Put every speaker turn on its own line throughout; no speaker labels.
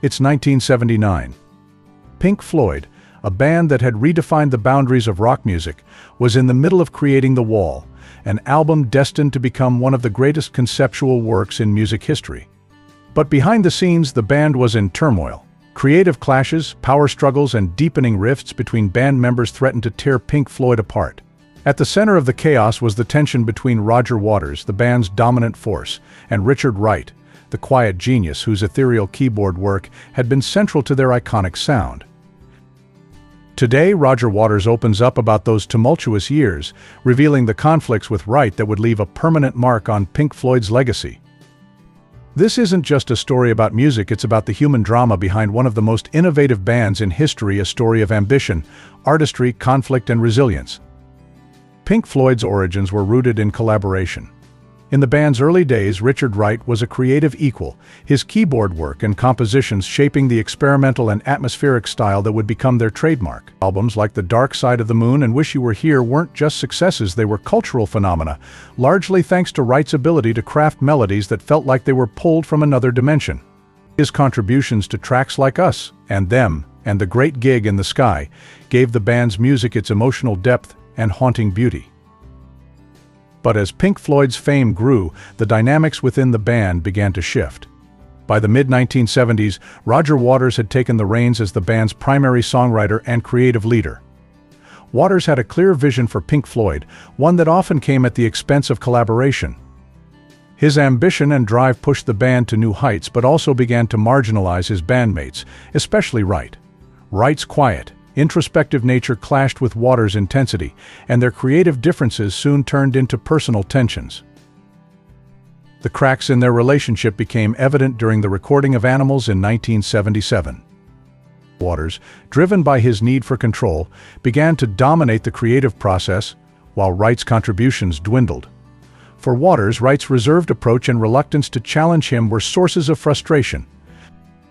It's 1979. Pink Floyd, a band that had redefined the boundaries of rock music, was in the middle of creating The Wall, an album destined to become one of the greatest conceptual works in music history. But behind the scenes, the band was in turmoil. Creative clashes, power struggles, and deepening rifts between band members threatened to tear Pink Floyd apart. At the center of the chaos was the tension between Roger Waters, the band's dominant force, and Richard Wright, the quiet genius whose ethereal keyboard work had been central to their iconic sound. Today, Roger Waters opens up about those tumultuous years, revealing the conflicts with Wright that would leave a permanent mark on Pink Floyd's legacy. This isn't just a story about music, it's about the human drama behind one of the most innovative bands in history, a story of ambition, artistry, conflict, and resilience. Pink Floyd's origins were rooted in collaboration. In the band's early days, Richard Wright was a creative equal, his keyboard work and compositions shaping the experimental and atmospheric style that would become their trademark. Albums like The Dark Side of the Moon and Wish You Were Here weren't just successes, they were cultural phenomena, largely thanks to Wright's ability to craft melodies that felt like they were pulled from another dimension. His contributions to tracks like Us and Them and The Great Gig in the Sky gave the band's music its emotional depth and haunting beauty. But as Pink Floyd's fame grew, the dynamics within the band began to shift. By the mid-1970s, Roger Waters had taken the reins as the band's primary songwriter and creative leader. Waters had a clear vision for Pink Floyd, one that often came at the expense of collaboration. His ambition and drive pushed the band to new heights but also began to marginalize his bandmates, especially Wright. Wright's quiet, introspective nature clashed with Waters' intensity, and their creative differences soon turned into personal tensions. The cracks in their relationship became evident during the recording of Animals in 1977. Waters, driven by his need for control, began to dominate the creative process, while Wright's contributions dwindled. For Waters, Wright's reserved approach and reluctance to challenge him were sources of frustration.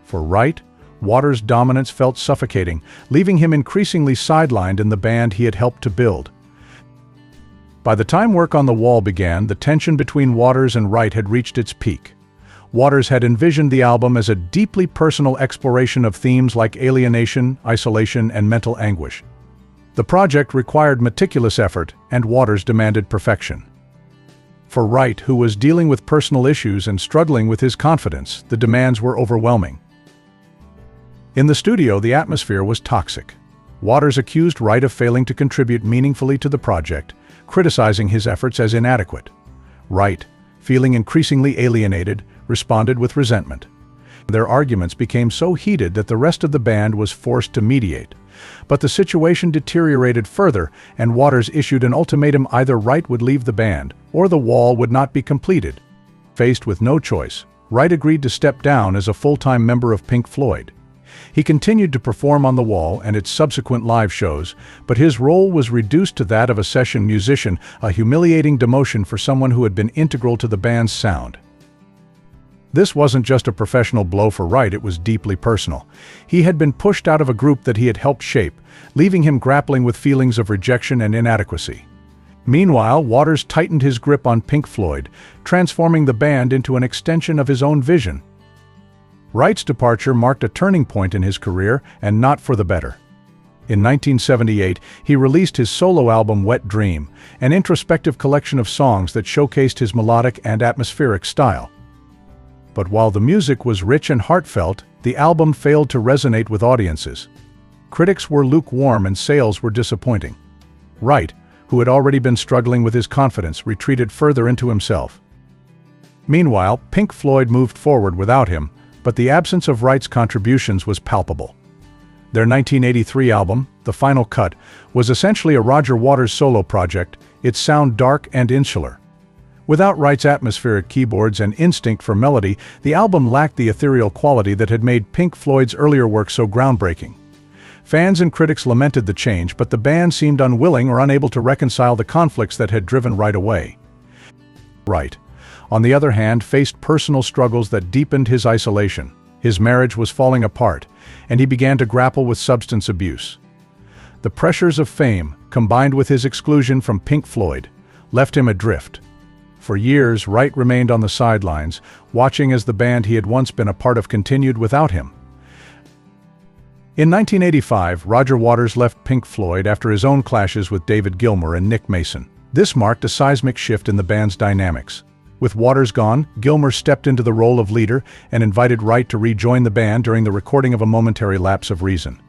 For Wright, Waters' dominance felt suffocating, leaving him increasingly sidelined in the band he had helped to build. By the time work on The Wall began, the tension between Waters and Wright had reached its peak. Waters had envisioned the album as a deeply personal exploration of themes like alienation, isolation, and mental anguish. The project required meticulous effort, and Waters demanded perfection. For Wright, who was dealing with personal issues and struggling with his confidence, the demands were overwhelming. In the studio, the atmosphere was toxic. Waters accused Wright of failing to contribute meaningfully to the project, criticizing his efforts as inadequate. Wright, feeling increasingly alienated, responded with resentment. Their arguments became so heated that the rest of the band was forced to mediate. But the situation deteriorated further, and Waters issued an ultimatum: either Wright would leave the band, or The Wall would not be completed. Faced with no choice, Wright agreed to step down as a full-time member of Pink Floyd. He continued to perform on The Wall and its subsequent live shows, but his role was reduced to that of a session musician, a humiliating demotion for someone who had been integral to the band's sound. This wasn't just a professional blow for Wright, it was deeply personal. He had been pushed out of a group that he had helped shape, leaving him grappling with feelings of rejection and inadequacy. Meanwhile, Waters tightened his grip on Pink Floyd, transforming the band into an extension of his own vision. Wright's departure marked a turning point in his career, and not for the better. In 1978, he released his solo album Wet Dream, an introspective collection of songs that showcased his melodic and atmospheric style. But while the music was rich and heartfelt, the album failed to resonate with audiences. Critics were lukewarm and sales were disappointing. Wright, who had already been struggling with his confidence, retreated further into himself. Meanwhile, Pink Floyd moved forward without him, but the absence of Wright's contributions was palpable. Their 1983 album, The Final Cut, was essentially a Roger Waters solo project, its sound dark and insular. Without Wright's atmospheric keyboards and instinct for melody, the album lacked the ethereal quality that had made Pink Floyd's earlier work so groundbreaking. Fans and critics lamented the change, but the band seemed unwilling or unable to reconcile the conflicts that had driven Wright away. Wright, on the other hand, faced personal struggles that deepened his isolation. His marriage was falling apart, and he began to grapple with substance abuse. The pressures of fame, combined with his exclusion from Pink Floyd, left him adrift. For years, Wright remained on the sidelines, watching as the band he had once been a part of continued without him. In 1985, Roger Waters left Pink Floyd after his own clashes with David Gilmour and Nick Mason. This marked a seismic shift in the band's dynamics. With Waters gone, Gilmour stepped into the role of leader and invited Wright to rejoin the band during the recording of A Momentary Lapse of Reason.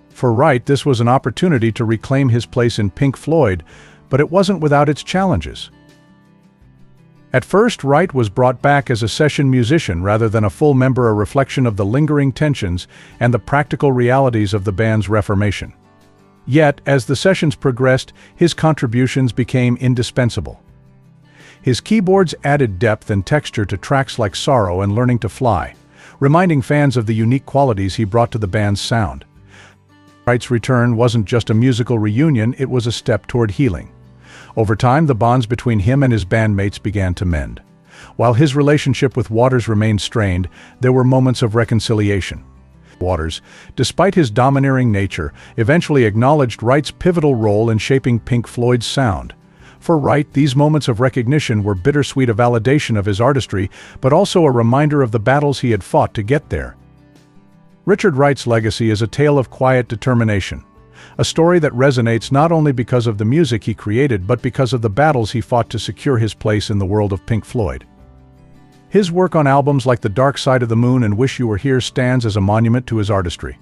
For Wright, this was an opportunity to reclaim his place in Pink Floyd, but it wasn't without its challenges. At first, Wright was brought back as a session musician rather than a full member, a reflection of the lingering tensions and the practical realities of the band's reformation. Yet, as the sessions progressed, his contributions became indispensable. His keyboards added depth and texture to tracks like Sorrow and Learning to Fly, reminding fans of the unique qualities he brought to the band's sound. Wright's return wasn't just a musical reunion, it was a step toward healing. Over time, the bonds between him and his bandmates began to mend. While his relationship with Waters remained strained, there were moments of reconciliation. Waters, despite his domineering nature, eventually acknowledged Wright's pivotal role in shaping Pink Floyd's sound. For Wright, these moments of recognition were bittersweet, a validation of his artistry, but also a reminder of the battles he had fought to get there. Richard Wright's legacy is a tale of quiet determination, a story that resonates not only because of the music he created but because of the battles he fought to secure his place in the world of Pink Floyd. His work on albums like The Dark Side of the Moon and Wish You Were Here stands as a monument to his artistry.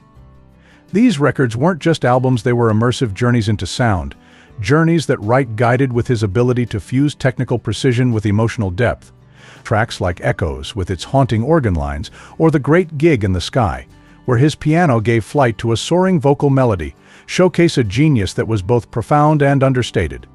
These records weren't just albums, they were immersive journeys into sound, journeys that Wright guided with his ability to fuse technical precision with emotional depth. Tracks like Echoes, with its haunting organ lines, or The Great Gig in the Sky, where his piano gave flight to a soaring vocal melody, showcase a genius that was both profound and understated.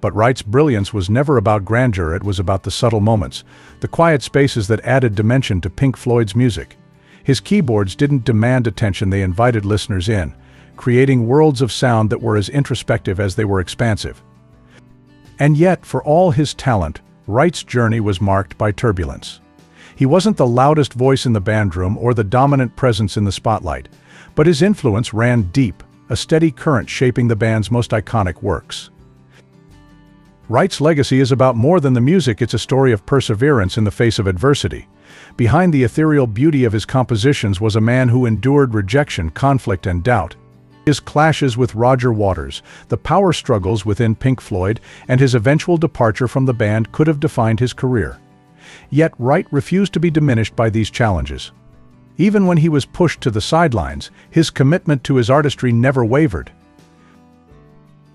But Wright's brilliance was never about grandeur, it was about the subtle moments, the quiet spaces that added dimension to Pink Floyd's music. His keyboards didn't demand attention, they invited listeners in, creating worlds of sound that were as introspective as they were expansive. And yet, for all his talent, Wright's journey was marked by turbulence. He wasn't the loudest voice in the bandroom or the dominant presence in the spotlight, but his influence ran deep, a steady current shaping the band's most iconic works. Wright's legacy is about more than the music, it's a story of perseverance in the face of adversity. Behind the ethereal beauty of his compositions was a man who endured rejection, conflict, and doubt. His clashes with Roger Waters, the power struggles within Pink Floyd, and his eventual departure from the band could have defined his career. Yet Wright refused to be diminished by these challenges. Even when he was pushed to the sidelines, his commitment to his artistry never wavered.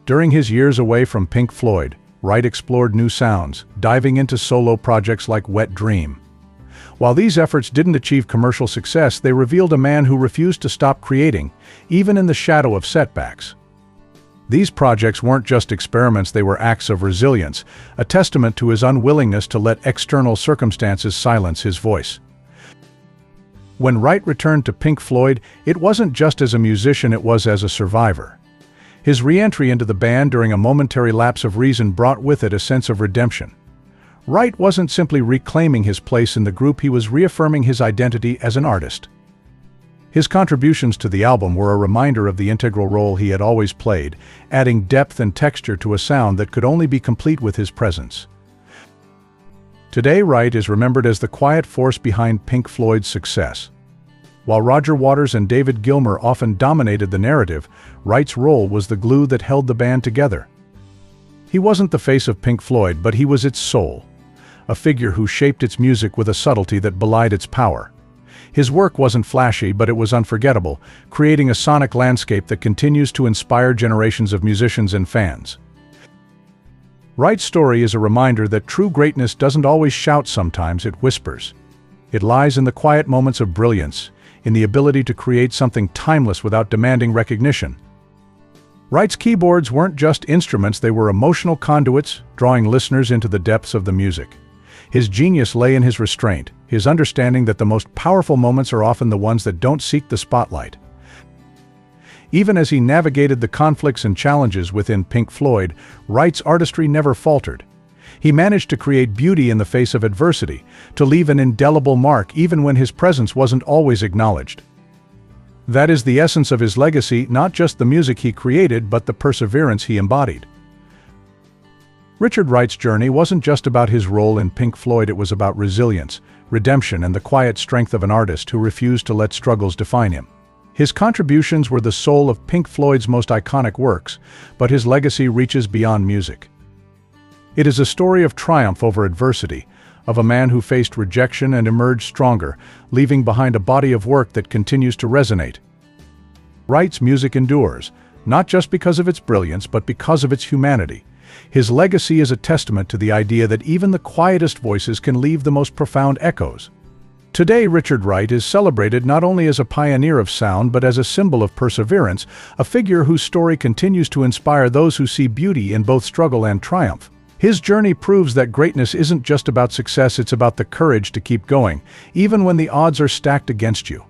During his years away from Pink Floyd, Wright explored new sounds, diving into solo projects like Wet Dream. While these efforts didn't achieve commercial success, they revealed a man who refused to stop creating, even in the shadow of setbacks. These projects weren't just experiments, they were acts of resilience, a testament to his unwillingness to let external circumstances silence his voice. When Wright returned to Pink Floyd, it wasn't just as a musician, it was as a survivor. His re-entry into the band during A Momentary Lapse of Reason brought with it a sense of redemption. Wright wasn't simply reclaiming his place in the group, he was reaffirming his identity as an artist. His contributions to the album were a reminder of the integral role he had always played, adding depth and texture to a sound that could only be complete with his presence. Today, Wright is remembered as the quiet force behind Pink Floyd's success. While Roger Waters and David Gilmour often dominated the narrative, Wright's role was the glue that held the band together. He wasn't the face of Pink Floyd, but he was its soul, a figure who shaped its music with a subtlety that belied its power. His work wasn't flashy, but it was unforgettable, creating a sonic landscape that continues to inspire generations of musicians and fans. Wright's story is a reminder that true greatness doesn't always shout, sometimes it whispers. It lies in the quiet moments of brilliance, in the ability to create something timeless without demanding recognition. Wright's keyboards weren't just instruments, they were emotional conduits, drawing listeners into the depths of the music. His genius lay in his restraint, his understanding that the most powerful moments are often the ones that don't seek the spotlight. Even as he navigated the conflicts and challenges within Pink Floyd, Wright's artistry never faltered. He managed to create beauty in the face of adversity, to leave an indelible mark even when his presence wasn't always acknowledged. That is the essence of his legacy, not just the music he created, but the perseverance he embodied. Richard Wright's journey wasn't just about his role in Pink Floyd, it was about resilience, redemption, and the quiet strength of an artist who refused to let struggles define him. His contributions were the soul of Pink Floyd's most iconic works, but his legacy reaches beyond music. It is a story of triumph over adversity, of a man who faced rejection and emerged stronger, leaving behind a body of work that continues to resonate. Wright's music endures, not just because of its brilliance, but because of its humanity. His legacy is a testament to the idea that even the quietest voices can leave the most profound echoes. Today, Richard Wright is celebrated not only as a pioneer of sound, but as a symbol of perseverance, a figure whose story continues to inspire those who see beauty in both struggle and triumph. His journey proves that greatness isn't just about success, it's about the courage to keep going, even when the odds are stacked against you.